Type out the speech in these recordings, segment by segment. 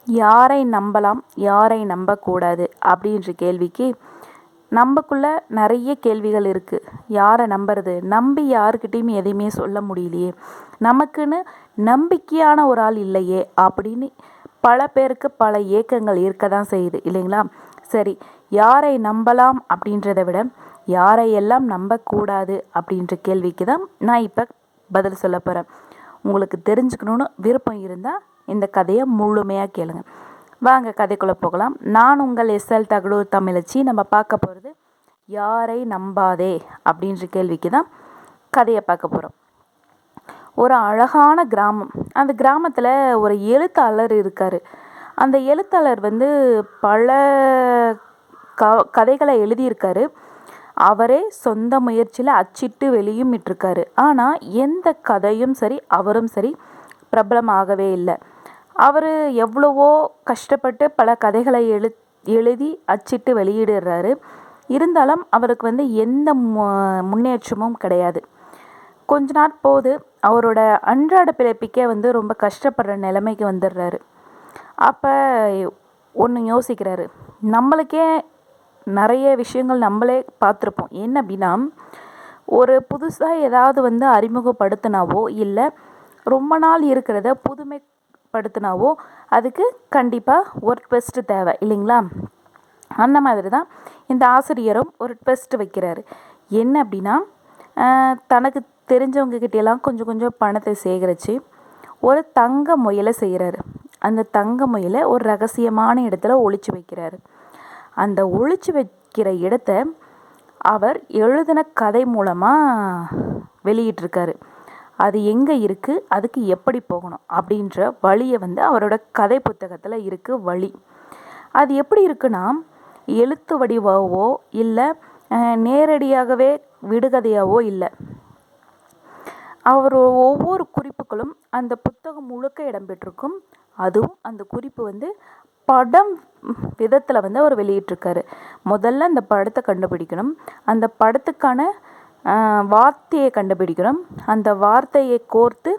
யாரை நம்பலாம், யாரை நம்பக்கூடாது அப்படின்ற கேள்விக்கு நமக்குள்ள நிறைய கேள்விகள் இருக்குது. யாரை நம்புறது? நம்பி யாருக்கிட்டேயும் எதையுமே சொல்ல முடியலையே, நமக்குன்னு நம்பிக்கையான ஒரு ஆள் இல்லையே அப்படின்னு பல பேருக்கு பல ஏக்கங்கள் இருக்க தான் செய்யுது இல்லைங்களா? சரி, யாரை நம்பலாம் அப்படின்றத விட யாரையெல்லாம் நம்பக்கூடாது அப்படின்ற கேள்விக்கு தான் நான் இப்போ பதில் சொல்ல போகிறேன். உங்களுக்கு தெரிஞ்சுக்கணுன்னு விருப்பம் இருந்தால் இந்த கதையை முழுமையாக கேளுங்க. வாங்க கதைக்குள்ளே போகலாம். நான் உங்கள் எஸ்எல் தகடூர் தமிழச்சி. நம்ம பார்க்க போகிறது யாரை நம்பாதே அப்படின்ற கேள்விக்கு தான் கதையை பார்க்க போகிறோம். ஒரு அழகான கிராமம். அந்த கிராமத்தில் ஒரு எழுத்தாளர் இருக்கார். அந்த எழுத்தாளர் வந்து பல கதைகளை எழுதியிருக்காரு. அவரே சொந்த முயற்சியில் அச்சிட்டு வெளியும் விட்டிருக்காரு. ஆனால் எந்த கதையும் சரி, அவரும் சரி பிரபலமாகவே இல்லை. அவர் எவ்வளவோ கஷ்டப்பட்டு பல கதைகளை எழுதி அச்சிட்டு வெளியிடுறாரு. இருந்தாலும் அவருக்கு வந்து எந்த முன்னேற்றமும் கிடையாது. கொஞ்ச நாள் போது அவரோட அன்றாட பிழைப்பிக்க வந்து ரொம்ப கஷ்டப்படுற நிலைமைக்கு வந்துடுறாரு. அப்போ ஒன்று யோசிக்கிறாரு. நம்மளுக்கே நிறைய விஷயங்கள் நம்மளே பார்த்துருப்போம். என்ன அப்படின்னா, ஒரு புதுசாக ஏதாவது வந்து அறிமுகப்படுத்தினாவோ இல்லை ரொம்ப நாள் இருக்கிறத புதுமைப்படுத்தினாவோ அதுக்கு கண்டிப்பாக ஒரு ட்விஸ்ட்டு தேவை இல்லைங்களா? அந்த மாதிரி தான் இந்த ஆசிரியரும் ஒரு ட்விஸ்ட் வைக்கிறாரு. என்ன அப்படின்னா, தனக்கு தெரிஞ்சவங்க கிட்டேலாம் கொஞ்சம் கொஞ்சம் பணத்தை சேகரித்து ஒரு தங்க முயலை செய்கிறாரு. அந்த தங்க முயலை ஒரு ரகசியமான இடத்துல ஒளிச்சு வைக்கிறாரு. அந்த ஒளிச்சு வைக்கிற இடத்த அவர் எழுதின கதை மூலமாக வெளியிட்டிருக்காரு. அது எங்கே இருக்குது, அதுக்கு எப்படி போகணும் அப்படின்ற வழியை வந்து அவரோட கதை புத்தகத்தில் இருக்குது வழி. அது எப்படி இருக்குன்னா, எழுத்து வடிவாவோ இல்லை நேரடியாகவே விடுகதையாவோ இல்லை. அவர் ஒவ்வொரு குறிப்புகளும் அந்த புத்தகம் முழுக்க இடம்பெற்றிருக்கும். அதுவும் அந்த குறிப்பு வந்து படம் விதத்தில் வந்து அவர் வெளியிட்டிருக்காரு. முதல்ல அந்த படத்தை கண்டுபிடிக்கணும். அந்த படத்துக்கான வார்த்தையை கண்டுபிடிக்கணும். அந்த வார்த்தையை கோர்த்து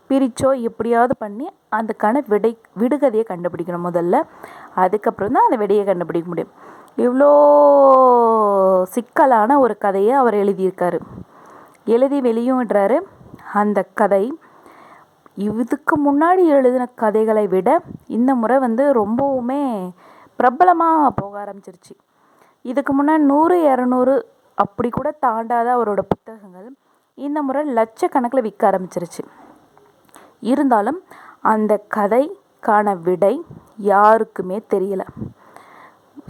பிரிச்சோ எப்படியாவது பண்ணி அதுக்கான விடுகதையை கண்டுபிடிக்கணும் முதல்ல. அதுக்கப்புறம் தான் அந்த விடையை கண்டுபிடிக்க முடியும். இவ்வளோ சிக்கலான ஒரு கதையை அவர் எழுதியிருக்காரு. எழுதி வெளியும் விடுறாரு. அந்த கதை இதுக்கு முன்னாடி எழுதின கதைகளை விட இந்த முறை வந்து ரொம்பவுமே பிரபலமாக போக ஆரம்பிச்சிருச்சு. இதுக்கு முன்னாடி 100, 200 அப்படி கூட தாண்டாத அவரோட புத்தகங்கள் இந்த முறை லட்சக்கணக்கில் விற்க ஆரம்பிச்சிருச்சு. இருந்தாலும் அந்த கதைக்கான விடை யாருக்குமே தெரியல.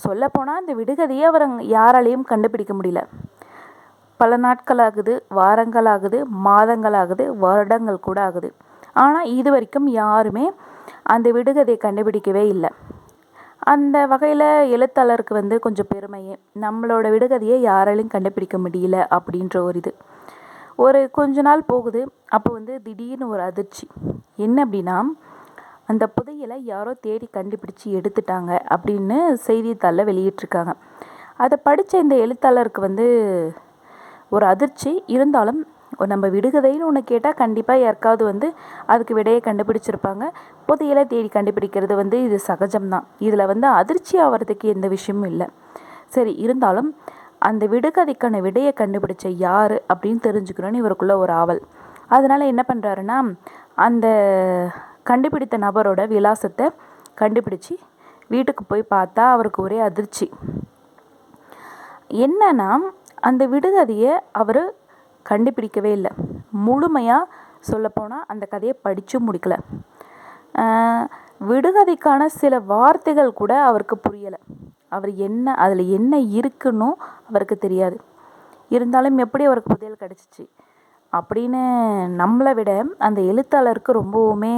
சொல்லப்போனால் அந்த விடுகதையை அவர் யாராலையும் கண்டுபிடிக்க முடியல. பல நாட்கள் ஆகுது, வாரங்கள் ஆகுது, மாதங்கள் ஆகுது, வருடங்கள் கூட ஆகுது. ஆனால் இது வரைக்கும் யாருமே அந்த விடுகதையை கண்டுபிடிக்கவே இல்லை. அந்த வகையில் எழுத்தாளருக்கு வந்து கொஞ்சம் பெருமையே, நம்மளோட விடுகதையை யாராலையும் கண்டுபிடிக்க முடியல அப்படின்ற ஒரு கொஞ்ச நாள் போகுது. அப்போ வந்து திடீர்னு ஒரு அதிர்ச்சி. என்ன அப்படின்னா, அந்த புதையலை யாரோ தேடி கண்டுபிடிச்சி எடுத்துட்டாங்க அப்படின்னு செய்தித்தாளில் வெளியிட்டிருக்காங்க. அதை படித்த இந்த எழுத்தாளருக்கு வந்து ஒரு அதிர்ச்சி. இருந்தாலும் நம்ம விடுகதைன்னு ஒன்று கேட்டால் கண்டிப்பாக யாருக்காவது வந்து அதுக்கு விடையை கண்டுபிடிச்சிருப்பாங்க. புதையலை தேடி கண்டுபிடிக்கிறது வந்து இது சகஜம்தான். இதில் வந்து அதிர்ச்சி ஆகிறதுக்கு எந்த விஷயமும் இல்லை. சரி, இருந்தாலும் அந்த விடுகதைக்கான விடையை கண்டுபிடிச்ச யார் அப்படின்னு தெரிஞ்சுக்கணும்னு இவருக்குள்ள ஒரு ஆவல். அதனால் என்ன பண்ணுறாருன்னா, அந்த கண்டுபிடித்த நபரோட விலாசத்தை கண்டுபிடிச்சி வீட்டுக்கு போய் பார்த்தா அவருக்கு ஒரே அதிர்ச்சி. என்னன்னா, அந்த விடுகதையை அவர் கண்டுபிடிக்கவே இல்லை. முழுமையாக சொல்லப்போனால் அந்த கதையை படித்தும் முடிக்கலை. விடுகதைக்கான சில வார்த்தைகள் கூட அவருக்கு புரியலை. அதில் என்ன இருக்குன்னு அவருக்கு தெரியாது. இருந்தாலும் எப்படி அவருக்கு புதையல் கிடச்சிச்சு அப்படின்னு நம்மளை விட அந்த எழுத்தாளருக்கு ரொம்பவுமே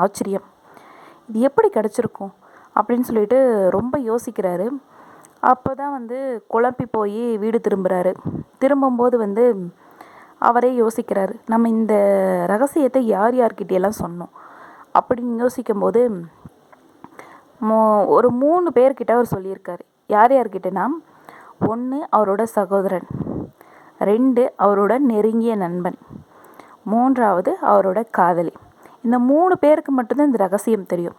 ஆச்சரியம். இது எப்படி கிடச்சிருக்கும் அப்படின்னு சொல்லிட்டு ரொம்ப யோசிக்கிறாரு. அப்போ தான் வந்து குழம்பி போய் வீடு திரும்புகிறாரு. திரும்பும்போது வந்து அவரே யோசிக்கிறாரு, நம்ம இந்த ரகசியத்தை யார்கிட்டையெல்லாம் சொன்னோம் அப்படின்னு யோசிக்கும்போது ஒரு 3 பேர்கிட்ட அவர் சொல்லியிருக்காரு. யார்கிட்டனா, 1 அவரோட சகோதரன், 2 அவரோட நெருங்கிய நண்பன், 3வது அவரோட காதலி. இந்த 3 பேருக்கு மட்டும்தான் இந்த ரகசியம் தெரியும்.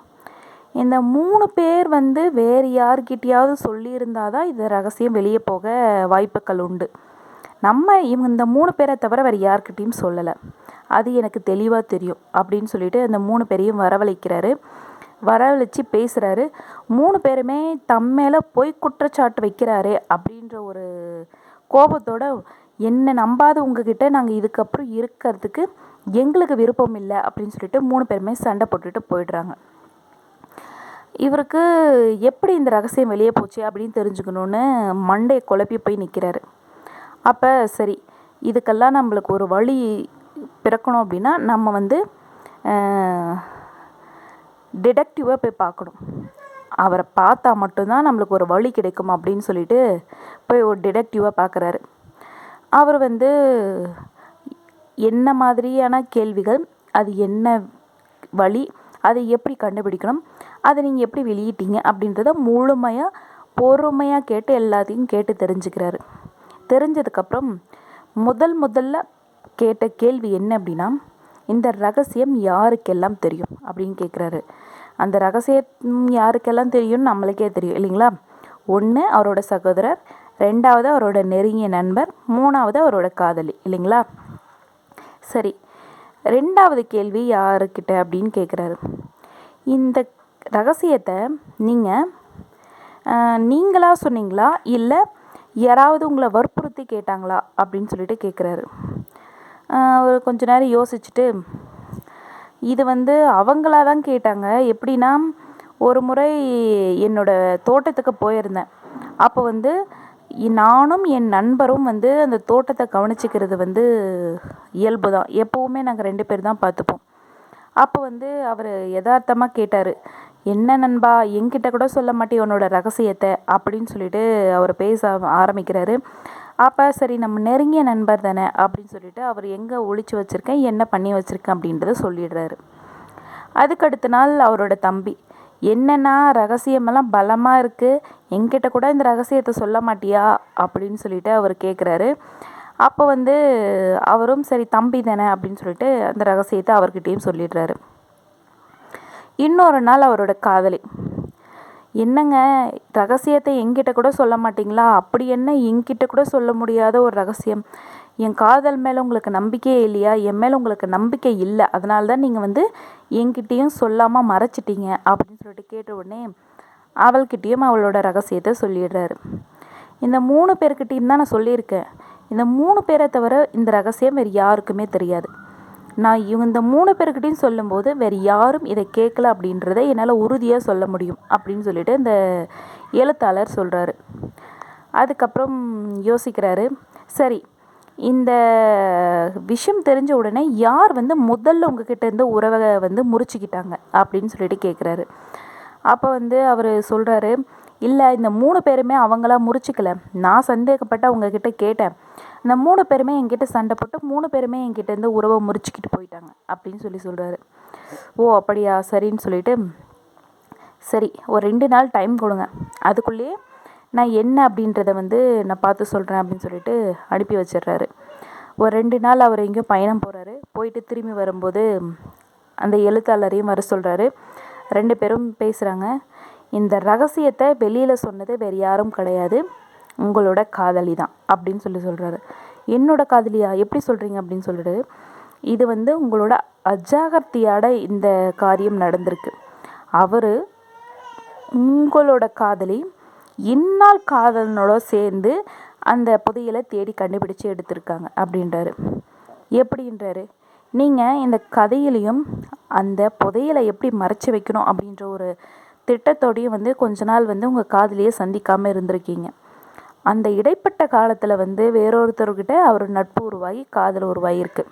இந்த 3 பேர் வந்து வேறு யார்கிட்டயாவது சொல்லியிருந்தால் தான் இந்த ரகசியம் வெளியே போக வாய்ப்புகள் உண்டு. இந்த 3 பேரை தவிர வேறு யார்கிட்டையும் சொல்லலை. அது எனக்கு தெளிவாக தெரியும் அப்படின்னு சொல்லிட்டு அந்த 3 பேரையும் வரவழைக்கிறாரு. வரவழைச்சி பேசுகிறாரு. 3 பேருமே தம்மேல பொய் குற்றச்சாட்டு வைக்கிறாரு அப்படின்ற ஒரு கோபத்தோட, என்னை நம்பாத உங்ககிட்ட நாங்கள் இதுக்கப்புறம் இருக்கிறதுக்கு எங்களுக்கு விருப்பம் இல்லை அப்படின்னு சொல்லிட்டு 3 பேருமே சண்டை போட்டுட்டு போயிடுறாங்க. இவருக்கு எப்படி இந்த ரகசியம் வெளியே போச்சு அப்படின்னு தெரிஞ்சுக்கணுன்னு மண்டையை குழப்பி போய் நிற்கிறாரு. அப்போ சரி, இதுக்கெல்லாம் நம்மளுக்கு ஒரு வழி பிறக்கணும் அப்படின்னா நம்ம வந்து டிடெக்டிவாக போய் பார்க்கணும். அவரை பார்த்தா மட்டும்தான் நம்மளுக்கு ஒரு வழி கிடைக்கும் அப்படின்னு சொல்லிட்டு போய் ஒரு டிடெக்டிவாக பார்க்குறாரு. அவர் வந்து என்ன மாதிரியான கேள்விகள், அது என்ன வழி, அதை எப்படி கண்டுபிடிக்கணும், அதை நீங்கள் எப்படி வெளியிட்டீங்க அப்படின்றத முழுமையாக பொறுமையாக கேட்டு எல்லாத்தையும் கேட்டு தெரிஞ்சுக்கிறாரு. தெரிஞ்சதுக்கப்புறம் முதல்ல கேட்ட கேள்வி என்ன அப்படின்னா, இந்த ரகசியம் யாருக்கெல்லாம் தெரியும் அப்படின்னு கேட்குறாரு. அந்த ரகசியம் யாருக்கெல்லாம் தெரியும்னு நம்மளுக்கே தெரியும் இல்லைங்களா? 1 அவரோட சகோதரர், 2வது அவரோட நெருங்கிய நண்பர், 3வது அவரோட காதலி இல்லைங்களா? சரி, 2வது கேள்வி யாருக்கிட்ட அப்படின்னு கேட்குறாரு. இந்த ரகசியத்தை நீங்களாக சொன்னீங்களா இல்லை யாராவது உங்களை வற்புறுத்தி கேட்டாங்களா அப்படின்னு சொல்லிட்டு கேட்குறாரு. அவர் கொஞ்ச நேரம் யோசிச்சுட்டு, இது வந்து அவங்களா தான் கேட்டாங்க. எப்படின்னா, ஒரு முறை என்னோடய தோட்டத்துக்கு போயிருந்தேன். அப்போ வந்து நானும் என் நண்பரும் வந்து அந்த தோட்டத்தை கவனிச்சிக்கிறது வந்து இயல்பு தான். எப்போவுமே நாங்கள் 2 பேர் தான் பார்த்துப்போம். அப்போ வந்து அவர் யதார்த்தமாக கேட்டார், என்ன நண்பா, என்கிட்ட கூட சொல்ல மாட்டேன் உன்னோட ரகசியத்தை அப்படின்னு சொல்லிட்டு அவர் பேச ஆரம்பிக்கிறாரு. அப்போ சரி, நம்ம நெருங்கிய நண்பர் தானே அப்படின்னு சொல்லிட்டு அவர் எங்கே ஒளிச்சு வச்சுருக்கேன், என்ன பண்ணி வச்சுருக்கேன் அப்படின்றத சொல்லிடுறாரு. அதுக்கடுத்த நாள் அவரோட தம்பி, என்னென்னா ரகசியமெல்லாம் பலமாக இருக்குது, என்கிட்ட கூட இந்த ரகசியத்தை சொல்ல மாட்டியா அப்படின்னு சொல்லிட்டு அவர் கேட்குறாரு. அப்போ வந்து அவரும் சரி தம்பி தானே அப்படின்னு சொல்லிட்டு அந்த ரகசியத்தை அவர்கிட்டையும் சொல்லிடுறாரு. இன்னொரு நாள் அவரோட காதலி, என்னங்க ரகசியத்தை என்கிட்ட கூட சொல்ல மாட்டிங்களா, அப்படி என்ன என்கிட்ட கூட சொல்ல முடியாத ஒரு ரகசியம், என் காதல் மேலே உங்களுக்கு நம்பிக்கையே இல்லையா, என் மேலே உங்களுக்கு நம்பிக்கை இல்லை, அதனால தான் நீங்கள் வந்து என்கிட்டையும் சொல்லாமல் மறைச்சிட்டீங்க அப்படின்னு சொல்லிட்டு கேட்ட உடனே அவள்கிட்டையும் அவளோட ரகசியத்தை சொல்லிடுறாரு. இந்த 3 பேர்கிட்டையும் தான் நான் சொல்லியிருக்கேன், இந்த 3 பேரை தவிர இந்த ரகசியம் வேறு யாருக்குமே தெரியாது. நான் இந்த 3 பேர்கிட்டையும் சொல்லும்போது வேறு யாரும் இதை கேட்கல அப்படின்றத என்னால் உறுதியாக சொல்ல முடியும் அப்படின்னு சொல்லிட்டு இந்த எழுத்தாளர் சொல்கிறாரு. அதுக்கப்புறம் யோசிக்கிறாரு. சரி, இந்த விஷயம் தெரிஞ்ச உடனே யார் வந்து முதல்ல உங்ககிட்ட இருந்து உறவை வந்து முறிச்சுக்கிட்டாங்க அப்படின்னு சொல்லிட்டு கேட்குறாரு. அப்போ வந்து அவர் சொல்கிறாரு, இல்லை இந்த 3 பேருமே அவங்களா முறிச்சிக்கல, நான் சந்தேகப்பட்டு அவங்கக்கிட்ட கேட்டேன், இந்த 3 பேருமே என்கிட்ட சண்டை போட்டு 3 பேருமே என்கிட்ட இருந்து உறவை முறிச்சிக்கிட்டு போயிட்டாங்க அப்படின்னு சொல்கிறாரு. ஓ அப்படியா, சரின்னு சொல்லிட்டு, சரி ஒரு 2 நாள் டைம் கொடுங்க, அதுக்குள்ளேயே நான் என்ன அப்படின்றத வந்து நான் பார்த்து சொல்கிறேன் அப்படின்னு சொல்லிட்டு அனுப்பி வச்சிடுறாரு. ஒரு 2 நாள் அவர் எங்கேயும் பயணம் போகிறாரு. போயிட்டு திரும்பி வரும்போது அந்த எழுத்தாளரையும் வர சொல்கிறாரு. 2 பேரும் பேசுகிறாங்க. இந்த ரகசியத்தை வெளியில் சொன்னது வேறு யாரும் கிடையாது, உங்களோட காதலி தான் அப்படின்னு சொல்கிறாரு. என்னோட காதலியா, எப்படி சொல்கிறீங்க அப்படின்னு சொல்லிட்டு, இது வந்து உங்களோட அஜாகிரதையோட இந்த காரியம் நடந்திருக்கு. அவர் உங்களோட காதலி இந்நாள் காதலனோட சேர்ந்து அந்த புதையலை தேடி கண்டுபிடிச்சு எடுத்திருக்காங்க அப்படின்றாரு. எப்படின்றாரு, நீங்கள் இந்த கதையிலையும் அந்த புதையலை எப்படி மறைச்சி வைக்கணும் அப்படின்ற ஒரு திட்டத்தோடையும் வந்து கொஞ்ச நாள் வந்து உங்கள் காதலியை சந்திக்காமல் இருந்திருக்கீங்க. அந்த இடைப்பட்ட காலத்தில் வந்து வேறொருத்தர்கிட்ட அவர் நட்பு உருவாகி காதல் உருவாகிருக்கு.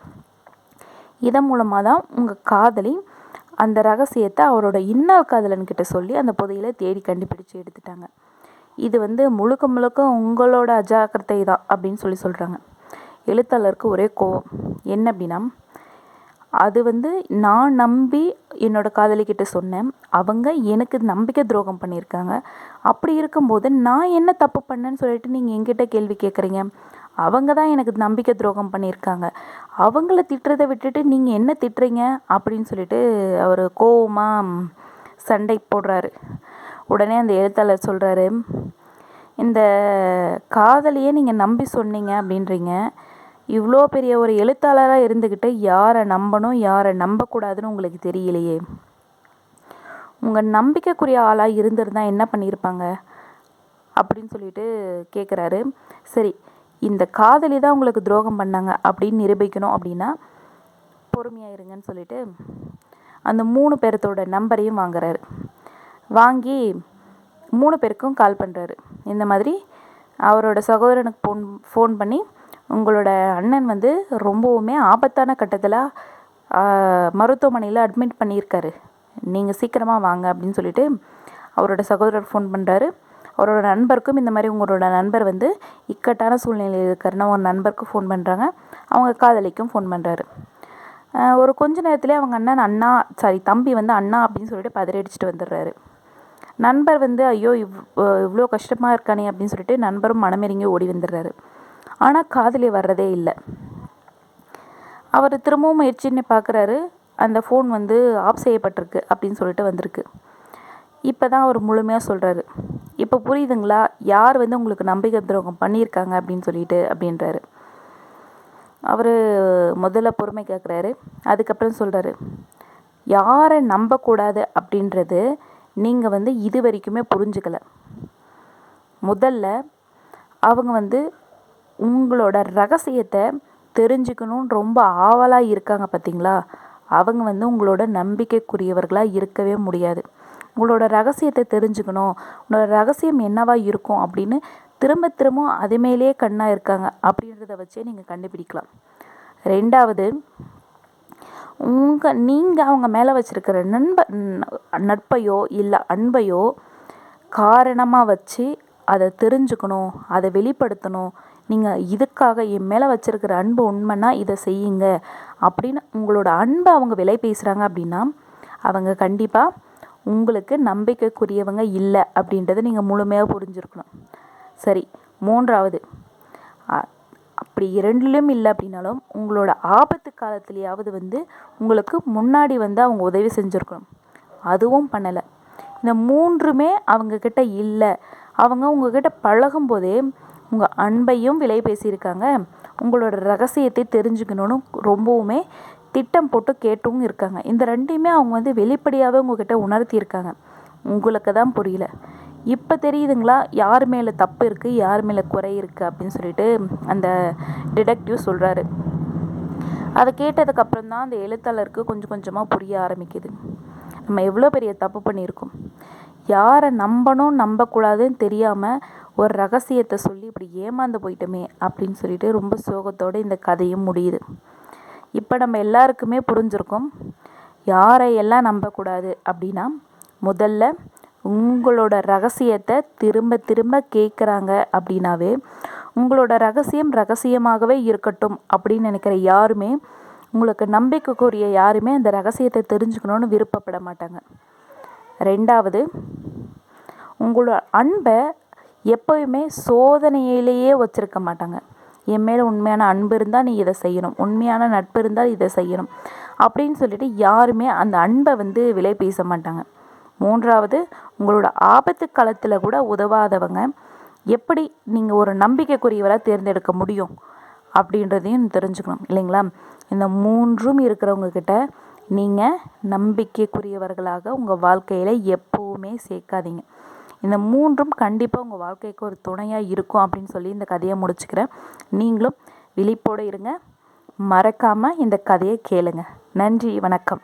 இதன் மூலமாக தான் உங்கள் காதலி அந்த ரகசியத்தை அவரோட இன்னாள் காதலன்கிட்ட சொல்லி அந்த புதையலை தேடி கண்டுபிடிச்சு எடுத்துட்டாங்க. இது வந்து முழுக்க உங்களோட அஜாக்கிரதை தான் அப்படின்னு சொல்கிறாங்க. எழுத்தாளருக்கு ஒரே கோவம். என்ன அப்படின்னா, அது வந்து நான் நம்பி என்னோடய காதலிக்கிட்ட சொன்னேன், அவங்க எனக்கு நம்பிக்கை துரோகம் பண்ணியிருக்காங்க. அப்படி இருக்கும்போது நான் என்ன தப்பு பண்ணேன்னு சொல்லிட்டு நீங்கள் என்கிட்ட கேள்வி கேட்குறீங்க. அவங்க தான் எனக்கு நம்பிக்கை துரோகம் பண்ணியிருக்காங்க, அவங்கள திட்டுறதை விட்டுட்டு நீங்கள் என்ன திட்டுறீங்க அப்படின்னு சொல்லிட்டு அவர் கோவமாக சண்டை போடுறாரு. உடனே அந்த எழுத்தாளர் சொல்கிறாரு, இந்த காதலியே நீங்கள் நம்பி சொன்னீங்க அப்படின்றீங்க, இவ்வளோ பெரிய ஒரு எழுத்தாளராக இருந்துக்கிட்டு யாரை நம்பணும் யாரை நம்பக்கூடாதுன்னு உங்களுக்கு தெரியலையே. உங்கள் நம்பிக்கைக்குரிய ஆளாக இருந்திருந்தா என்ன பண்ணியிருப்பாங்க அப்படின்னு சொல்லிட்டு கேட்குறாரு. சரி, இந்த காதலி தான் உங்களுக்கு துரோகம் பண்ணாங்க அப்படின்னு நிரூபிக்கணும் அப்படின்னா பொறுமையாக இருங்கன்னு சொல்லிட்டு அந்த 3 பேர்த்தோட நம்பரையும் வாங்குறாரு. வாங்கி 3 பேருக்கும் கால் பண்ணுறாரு. இந்த மாதிரி அவரோட சகோதரனுக்கு ஃபோன் பண்ணி, உங்களோட அண்ணன் வந்து ரொம்பவுமே ஆபத்தான கட்டத்தில் மருத்துவமனையில் அட்மிட் பண்ணியிருக்காரு, நீங்கள் சீக்கிரமாக வாங்க அப்படின்னு சொல்லிட்டு அவரோட சகோதரர் ஃபோன் பண்ணுறாரு. அவரோட நண்பருக்கும் இந்த மாதிரி உங்களோட நண்பர் வந்து இக்கட்டான சூழ்நிலையில் இருக்காருன்னா ஒரு நண்பருக்கு ஃபோன் பண்ணுறாங்க. அவங்க காதலிக்கும் ஃபோன் பண்ணுறாரு. ஒரு கொஞ்ச நேரத்துலேயே அவங்க தம்பி வந்து அண்ணா அப்படின்னு சொல்லிட்டு பதறடிச்சிட்டு வந்துடுறாரு. நண்பர் வந்து ஐயோ இவ்வளோ கஷ்டமாக இருக்கானே அப்படின்னு சொல்லிட்டு நண்பரும் மனமிறங்கி ஓடி வந்துடுறாரு. ஆனால் காதலி வர்றதே இல்லை. அவர் திரும்பவும் முயற்சின்னு பார்க்குறாரு. அந்த ஃபோன் வந்து ஆஃப் செய்யப்பட்டிருக்கு அப்படின்னு சொல்லிட்டு வந்திருக்கு. இப்போ தான் அவர் முழுமையாக சொல்கிறாரு. இப்போ புரியுதுங்களா யார் வந்து உங்களுக்கு நம்பிக்கை துரோகம் பண்ணியிருக்காங்க அப்படின்னு சொல்லிட்டு அப்படின்றாரு. அவர் முதல்ல பொறுமை கேட்குறாரு. அதுக்கப்புறம் சொல்கிறாரு, யாரை நம்பக்கூடாது அப்படின்றது நீங்கள் வந்து இது வரைக்குமே புரிஞ்சுக்கலை. முதல்ல அவங்க வந்து உங்களோட ரகசியத்தை தெரிஞ்சுக்கணுன்னு ரொம்ப ஆவலாக இருக்காங்க பார்த்தீங்களா, அவங்க வந்து உங்களோட நம்பிக்கைக்குரியவர்களாக இருக்கவே முடியாது. உங்களோட ரகசியத்தை தெரிஞ்சுக்கணும், உங்களோட ரகசியம் என்னவா இருக்கும் அப்படின்னு திரும்ப அது மேலேயே கண்ணாக இருக்காங்க அப்படின்றத வச்சே நீங்கள் கண்டுபிடிக்கலாம். 2வது, நீங்கள் அவங்க மேலே வச்சுருக்கிற நட்பையோ இல்லை அன்பையோ காரணமாக வச்சு அதை தெரிஞ்சுக்கணும், அதை வெளிப்படுத்தணும். நீங்கள் இதுக்காக என் மேலே வச்சுருக்கிற அன்பு உண்மைன்னா இதை செய்யுங்க அப்படின்னு உங்களோட அன்பை அவங்க விலை பேசுகிறாங்க அப்படின்னா அவங்க கண்டிப்பாக உங்களுக்கு நம்பிக்கைக்குரியவங்க இல்லை அப்படின்றத நீங்கள் முழுமையாக புரிஞ்சுருக்கணும். சரி, 3வது, அப்படி 2லும் இல்லை அப்படின்னாலும் உங்களோட ஆபத்து காலத்துலேயாவது வந்து உங்களுக்கு முன்னாடி வந்து அவங்க உதவி செஞ்சுருக்கணும். அதுவும் பண்ணலை. இந்த 3மே அவங்கக்கிட்ட இல்லை. அவங்க உங்ககிட்ட பழகும்போதே உங்கள் அன்பையும் விலை பேசியிருக்காங்க, உங்களோட ரகசியத்தை தெரிஞ்சுக்கணுன்னு ரொம்பவுமே திட்டம் போட்டு கேட்டும் இருக்காங்க. இந்த 2மே அவங்க வந்து வெளிப்படையாகவே உங்ககிட்ட உணர்த்தியிருக்காங்க. உங்களுக்கு தான் புரியல. இப்போ தெரியுதுங்களா யார் மேலே தப்பு இருக்குது யார் மேலே குறை இருக்குது அப்படின்னு சொல்லிட்டு அந்த டிடெக்டிவ் சொல்கிறாரு. அதை கேட்டதுக்கப்புறம் தான் அந்த எழுத்தாளருக்கு கொஞ்சம் கொஞ்சமாக புரிய ஆரம்பிக்குது. நம்ம எவ்வளோ பெரிய தப்பு பண்ணியிருக்கோம், யாரை நம்பணும் நம்பக்கூடாதுன்னு தெரியாமல் ஒரு ரகசியத்தை சொல்லி இப்படி ஏமாந்து போயிட்டோமே அப்படின்னு சொல்லிட்டு ரொம்ப சோகத்தோடு இந்த கதையும் முடியுது. இப்போ நம்ம எல்லாருக்குமே புரிஞ்சிருக்கோம் யாரையெல்லாம் நம்பக்கூடாது அப்படின்னா, முதல்ல உங்களோட ரகசியத்தை திரும்ப கேட்குறாங்க அப்படின்னாவே உங்களோட ரகசியம் ரகசியமாகவே இருக்கட்டும் அப்படின்னு நினைக்கிற யாருமே, உங்களுக்கு நம்பிக்கைக்குரிய யாருமே அந்த ரகசியத்தை தெரிஞ்சுக்கணுன்னு விருப்பப்பட மாட்டாங்க. 2வது, உங்களோட அன்பை எப்போயுமே சோதனையிலேயே வச்சுருக்க மாட்டாங்க. என் மேலே உண்மையான அன்பு இருந்தால் நீ இதை செய்யணும், உண்மையான நட்பு இருந்தால் இதை செய்யணும் அப்படின்னு சொல்லிட்டு யாருமே அந்த அன்பை வந்து விலை பேச மாட்டாங்க. 3வது, உங்களோட ஆபத்து காலத்தில் கூட உதவாதவங்க எப்படி நீங்கள் ஒரு நம்பிக்கைக்குரியவராக தேர்ந்தெடுக்க முடியும் அப்படின்றதையும் தெரிஞ்சுக்கணும் இல்லைங்களா. இந்த 3ம் இருக்கிறவங்க கிட்ட நீங்கள் நம்பிக்கைக்குரியவர்களாக உங்கள் வாழ்க்கையில் எப்போவுமே சேர்க்காதீங்க. இந்த 3ம் கண்டிப்பாக உங்கள் வாழ்க்கைக்கு ஒரு துணையாக இருக்கும் அப்படின்னு சொல்லி இந்த கதையை முடிச்சுக்கிறேன். நீங்களும் விழிப்போடு இருங்க, மறக்காமல் இந்த கதையை கேளுங்க. நன்றி, வணக்கம்.